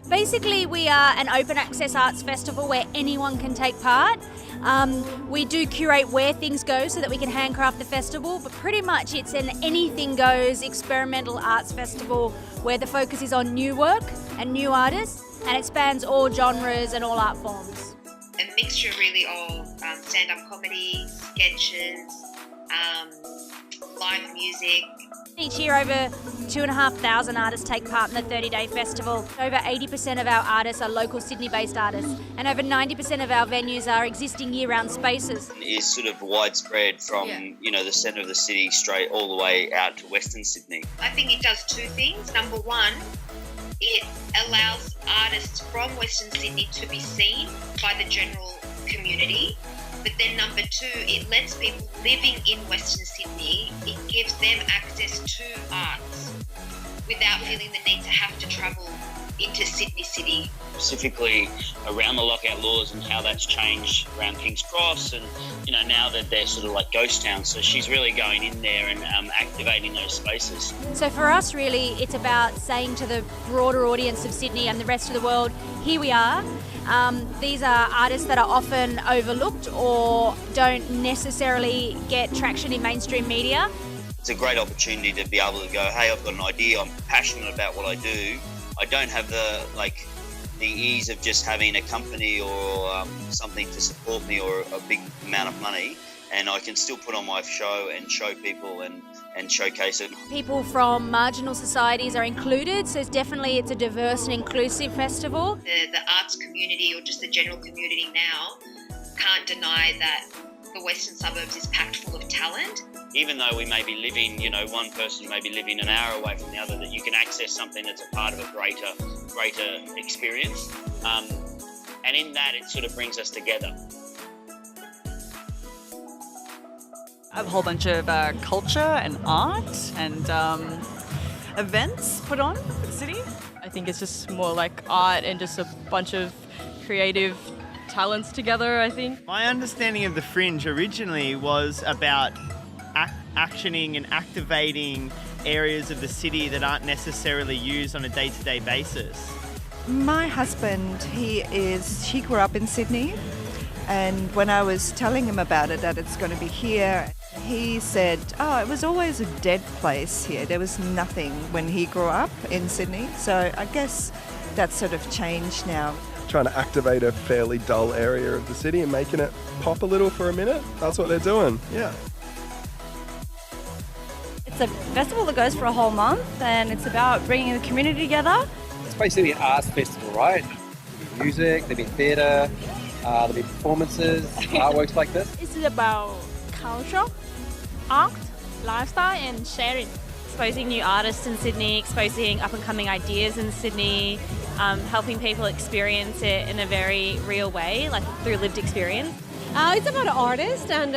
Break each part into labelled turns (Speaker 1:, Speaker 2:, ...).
Speaker 1: Basically, we are an open access arts festival where anyone can take part. We do curate where things go so that we can handcraft the festival, but pretty much it's an anything goes experimental arts festival where the focus is on new work and new artists, and it spans all genres and all art forms.
Speaker 2: A mixture really of stand-up comedy, sketches, live music.
Speaker 1: Each year over 2,500 artists take part in the 30-day festival. Over 80% of our artists are local Sydney-based artists, and over 90% of our venues are existing year-round spaces.
Speaker 3: Is sort of widespread from the centre of the city straight all the way out to Western Sydney.
Speaker 2: I think it does two things. Number one, it allows artists from Western Sydney to be seen by the general community. But then number two, it lets people living in Western Sydney, it gives them access to arts without feeling the need to have to travel into Sydney City.
Speaker 3: Specifically around the lockout laws and how that's changed around King's Cross, and now that they're sort of like ghost towns, so she's really going in there and activating those spaces.
Speaker 1: So for us really, it's about saying to the broader audience of Sydney and the rest of the world, here we are. These are artists that are often overlooked or don't necessarily get traction in mainstream media.
Speaker 3: It's a great opportunity to be able to go, hey, I've got an idea, I'm passionate about what I do. I don't have the ease of just having a company or something to support me or a big amount of money, and I can still put on my show and show people and showcase it.
Speaker 1: People from marginal societies are included, so it's a diverse and inclusive festival.
Speaker 2: The arts community or just the general community now can't deny that the Western suburbs is packed full of talent.
Speaker 3: Even though we may be living, one person may be living an hour away from the other, that you can access something that's a part of a greater experience. And in that, it sort of brings us together.
Speaker 4: A whole bunch of culture and art and events put on for the city.
Speaker 5: I think it's just more like art and just a bunch of creative talents together, I think.
Speaker 6: My understanding of the Fringe originally was about actioning and activating areas of the city that aren't necessarily used on a day-to-day basis.
Speaker 7: My husband, he grew up in Sydney, and when I was telling him about it, that it's going to be here, he said, it was always a dead place here. There was nothing when he grew up in Sydney. So I guess that's sort of changed now.
Speaker 8: Trying to activate a fairly dull area of the city and making it pop a little for a minute. That's what they're doing, yeah.
Speaker 9: It's a festival that goes for a whole month, and it's about bringing the community together.
Speaker 10: It's basically an arts festival, right? There'll be music, there'll be theatre, there'll be performances, artworks like this.
Speaker 11: It's about culture, art, lifestyle and sharing.
Speaker 12: Exposing new artists in Sydney, exposing up-and-coming ideas in Sydney, helping people experience it in a very real way, like through lived experience.
Speaker 13: It's about artists and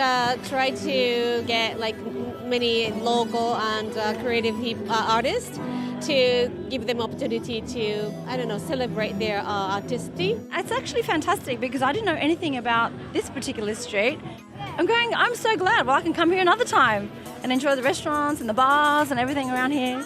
Speaker 13: try to get many local and creative artists to give them opportunity to, celebrate their artistry.
Speaker 9: It's actually fantastic because I didn't know anything about this particular street. I'm so glad. Well, I can come here another time and enjoy the restaurants and the bars and everything around here.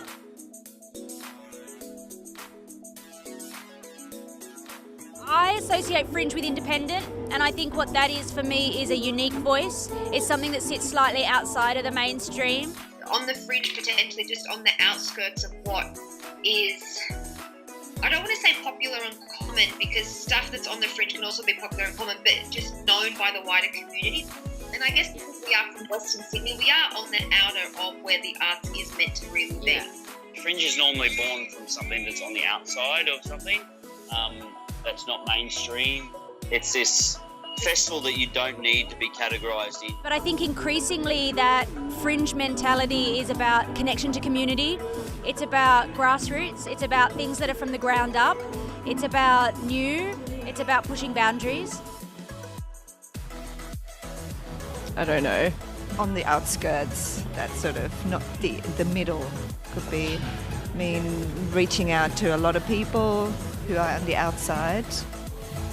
Speaker 1: I associate Fringe with independent, and I think what that is for me is a unique voice. It's something that sits slightly outside of the mainstream.
Speaker 2: On the fringe, potentially just on the outskirts of what is, I don't want to say popular and common, because stuff that's on the fringe can also be popular and common, but just known by the wider community. And I guess because we are from Western Sydney, we are on the outer of where the arts is meant to really be.
Speaker 3: Fringe is normally born from something that's on the outside of something. That's not mainstream. It's this festival that you don't need to be categorised in.
Speaker 1: But I think increasingly that Fringe mentality is about connection to community. It's about grassroots. It's about things that are from the ground up. It's about new. It's about pushing boundaries.
Speaker 5: I don't know.
Speaker 7: on the outskirts, that sort of, not the middle. Could be reaching out to a lot of people who are on the outside.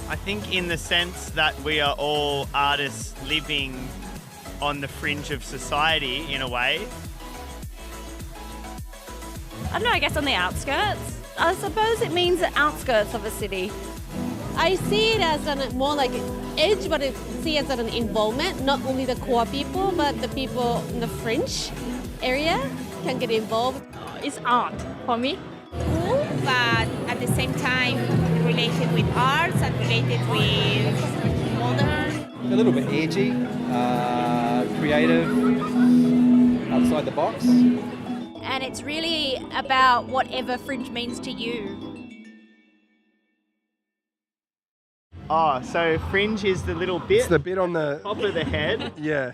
Speaker 6: I think in the sense that we are all artists living on the fringe of society in a way.
Speaker 9: I don't know, I guess on the outskirts. I suppose it means the outskirts of a city.
Speaker 13: I see it as more like edge, but I see it as an involvement. Not only the core people, but the people in the fringe area can get involved.
Speaker 11: It's art for me.
Speaker 14: Cool, but at the same time related with arts and related with modern.
Speaker 10: A little bit edgy, creative, outside the box.
Speaker 1: And it's really about whatever Fringe means to you.
Speaker 6: Oh, so fringe is the little bit
Speaker 8: It's the bit on the
Speaker 6: top of the head.
Speaker 8: yeah.